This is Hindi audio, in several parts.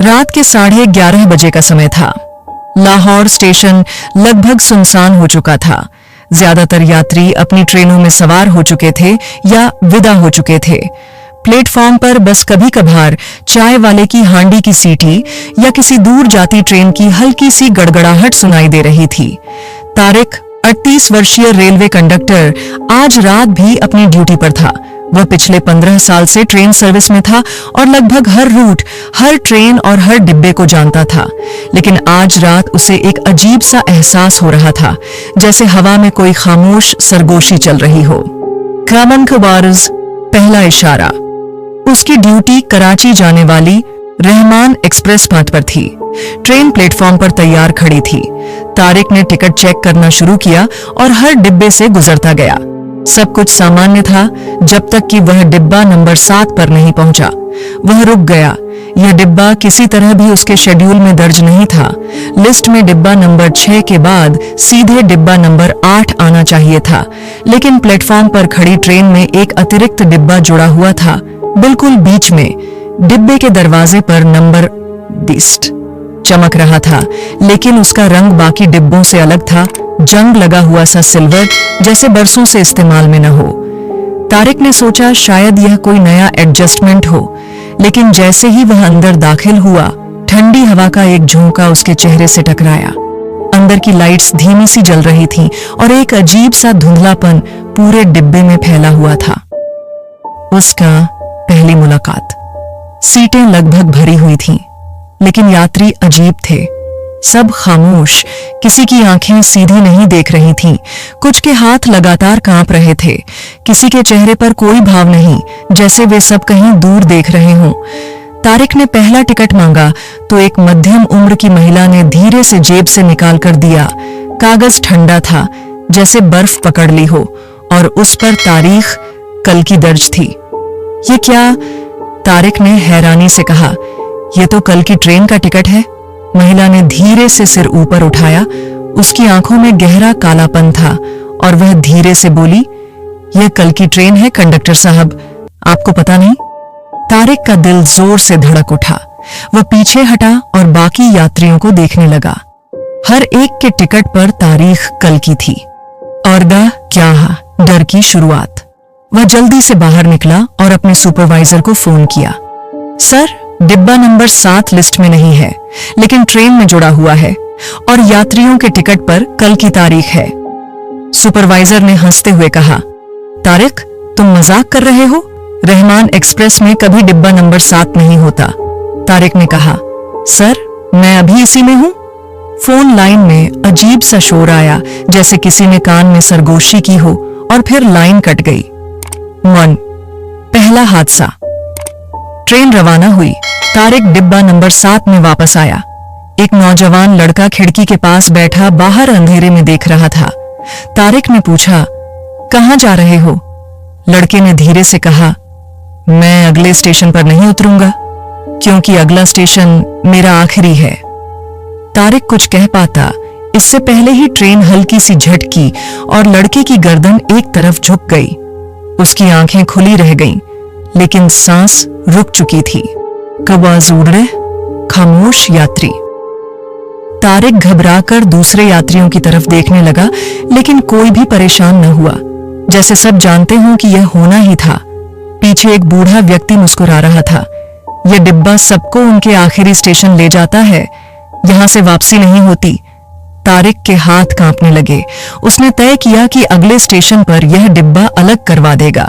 रात के 11:30 बजे का समय था। लाहौर स्टेशन लगभग सुनसान हो चुका था। ज्यादातर यात्री अपनी ट्रेनों में सवार हो चुके थे या विदा हो चुके थे। प्लेटफॉर्म पर बस कभी कभार चाय वाले की हांडी की सीटी या किसी दूर जाती ट्रेन की हल्की सी गड़गड़ाहट सुनाई दे रही थी। तारिक 38 वर्षीय रेलवे कंडक्टर आज रात भी अपनी ड्यूटी पर था। वह पिछले 15 साल से ट्रेन सर्विस में था और लगभग हर रूट, हर ट्रेन और हर डिब्बे को जानता था। लेकिन आज रात उसे एक अजीब सा एहसास हो रहा था, जैसे हवा में कोई खामोश सरगोशी चल रही हो। कामन कबार्स, पहला इशारा। उसकी ड्यूटी कराची जाने वाली रहमान एक्सप्रेस पथ पर थी। ट्रेन प्लेटफॉर्म पर तैयार खड़ी थी। तारिक ने टिकट चेक करना शुरू किया और हर डिब्बे से गुजरता गया। सब कुछ सामान्य था जब तक कि वह डिब्बा नंबर 7 पर नहीं पहुंचा। वह रुक गया। यह डिब्बा किसी तरह भी उसके शेड्यूल में दर्ज नहीं था। लिस्ट में डिब्बा नंबर 6 के बाद सीधे डिब्बा नंबर 8 आना चाहिए था, लेकिन प्लेटफॉर्म पर खड़ी ट्रेन में एक अतिरिक्त डिब्बा जुड़ा हुआ था, बिल्कुल बीच में। डिब्बे के दरवाजे पर नंबर 20 चमक रहा था, लेकिन उसका रंग बाकी डिब्बों से अलग था, जंग लगा हुआ सा सिल्वर, जैसे बरसों से इस्तेमाल में न हो। तारिक ने सोचा शायद यह कोई नया एडजस्टमेंट हो, लेकिन जैसे ही वह अंदर दाखिल हुआ, ठंडी हवा का एक झोंका उसके चेहरे से टकराया। अंदर की लाइट्स धीमी सी जल रही थीं और एक अजीब सा धुंधलापन पूरे डिब्बे में फैला हुआ था। उसका पहली मुलाकात। सीटें लगभग भरी हुई थीं, लेकिन यात्री अजीब थे। सब खामोश, किसी की आंखें सीधी नहीं देख रही थीं। कुछ के हाथ लगातार कांप रहे थे। किसी के चेहरे पर कोई भाव नहीं, जैसे वे सब कहीं दूर देख रहे हों। तारिक ने पहला टिकट मांगा तो एक मध्यम उम्र की महिला ने धीरे से जेब से निकाल कर दिया। कागज ठंडा था, जैसे बर्फ पकड़ ली हो, और उस पर तारीख कल की दर्ज थी। ये क्या? तारिक ने हैरानी से कहा। यह तो कल की ट्रेन का टिकट है। महिला ने धीरे से सिर ऊपर उठाया। उसकी आंखों में गहरा कालापन था और वह धीरे से बोली, यह कल की ट्रेन है कंडक्टर साहब, आपको पता नहीं? तारिक का दिल जोर से धड़क उठा। वह पीछे हटा और बाकी यात्रियों को देखने लगा। हर एक के टिकट पर तारीख कल की थी। और क्या डर की शुरुआत। वह जल्दी से बाहर निकला और अपने सुपरवाइजर को फोन किया। सर, डिब्बा नंबर 7 लिस्ट में नहीं है, लेकिन ट्रेन में जुड़ा हुआ है और यात्रियों के टिकट पर कल की तारीख है। सुपरवाइजर ने हंसते हुए कहा, तारिक, तुम मजाक कर रहे हो? रहमान एक्सप्रेस में कभी डिब्बा नंबर 7 नहीं होता। तारिक ने कहा, सर, मैं अभी इसी में हूं। फोन लाइन में अजीब सा शोर आया, जैसे किसी ने कान में सरगोशी की हो, और फिर लाइन कट गई। पहला हादसा। ट्रेन रवाना हुई। तारिक डिब्बा नंबर 7 में वापस आया। एक नौजवान लड़का खिड़की के पास बैठा बाहर अंधेरे में देख रहा था। तारिक ने पूछा, कहां जा रहे हो? लड़के ने धीरे से कहा, मैं अगले स्टेशन पर नहीं उतरूंगा, क्योंकि अगला स्टेशन मेरा आखिरी है। तारिक कुछ कह पाता, इससे पहले ही ट्रेन हल्की सी झटकी और लड़के की गर्दन एक तरफ झुक गई। उसकी आंखें खुली रह गईं, लेकिन सांस रुक चुकी थी। कवाज उड़ रहे, खामोश यात्री। तारिक घबराकर दूसरे यात्रियों की तरफ देखने लगा, लेकिन कोई भी परेशान न हुआ, जैसे सब जानते हों कि यह होना ही था। पीछे एक बूढ़ा व्यक्ति मुस्कुरा रहा था। यह डिब्बा सबको उनके आखिरी स्टेशन ले जाता है, यहां से वापसी नहीं होती। तारिक के हाथ कांपने लगे। उसने तय किया कि अगले स्टेशन पर यह डिब्बा अलग करवा देगा।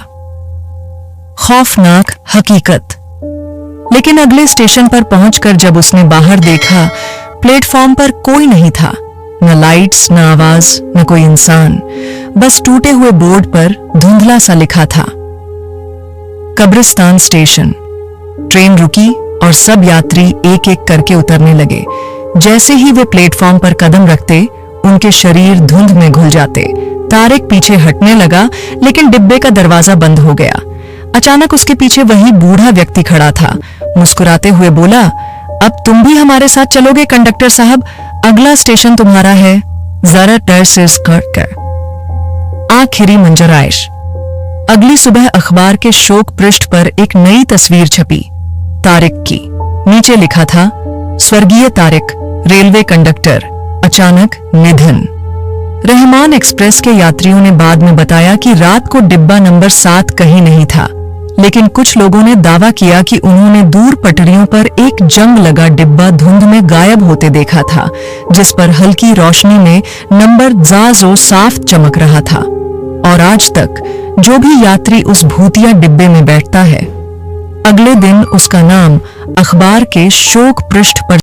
खौफनाक हकीकत। लेकिन अगले स्टेशन पर पहुंचकर जब उसने बाहर देखा, प्लेटफॉर्म पर कोई नहीं था। न लाइट्स, न आवाज, न कोई इंसान। बस टूटे हुए बोर्ड पर धुंधला सा लिखा था, कब्रिस्तान स्टेशन। ट्रेन रुकी और सब यात्री एक एक करके उतरने लगे। जैसे ही वे प्लेटफॉर्म पर कदम रखते, उनके शरीर धुंध में घुल जाते। तारिक पीछे हटने लगा, लेकिन डिब्बे का दरवाजा बंद हो गया। अचानक उसके पीछे वही बूढ़ा व्यक्ति खड़ा था। मुस्कुराते हुए बोला, अब तुम भी हमारे साथ चलोगे कंडक्टर साहब, अगला स्टेशन तुम्हारा है। जरा डर से कर। आखिरी मंजराइश। अगली सुबह अखबार के शोक पृष्ठ पर एक नई तस्वीर छपी, तारिक की। नीचे लिखा था, स्वर्गीय तारिक, रेलवे कंडक्टर, अचानक निधन। रहमान एक्सप्रेस के यात्रियों ने बाद में बताया कि रात को डिब्बा नंबर 7 कहीं नहीं था, लेकिन कुछ लोगों ने दावा किया कि उन्होंने दूर पटरियों पर एक जंग लगा डिब्बा धुंध में गायब होते देखा था, जिस पर हल्की रोशनी में नंबर ज़ाज़ो साफ चमक रहा था। और आज तक जो भी यात्री उस भूतिया डिब्बे में बैठता है, अगले दिन उसका नाम अखबार के शोक पृष्ठ पर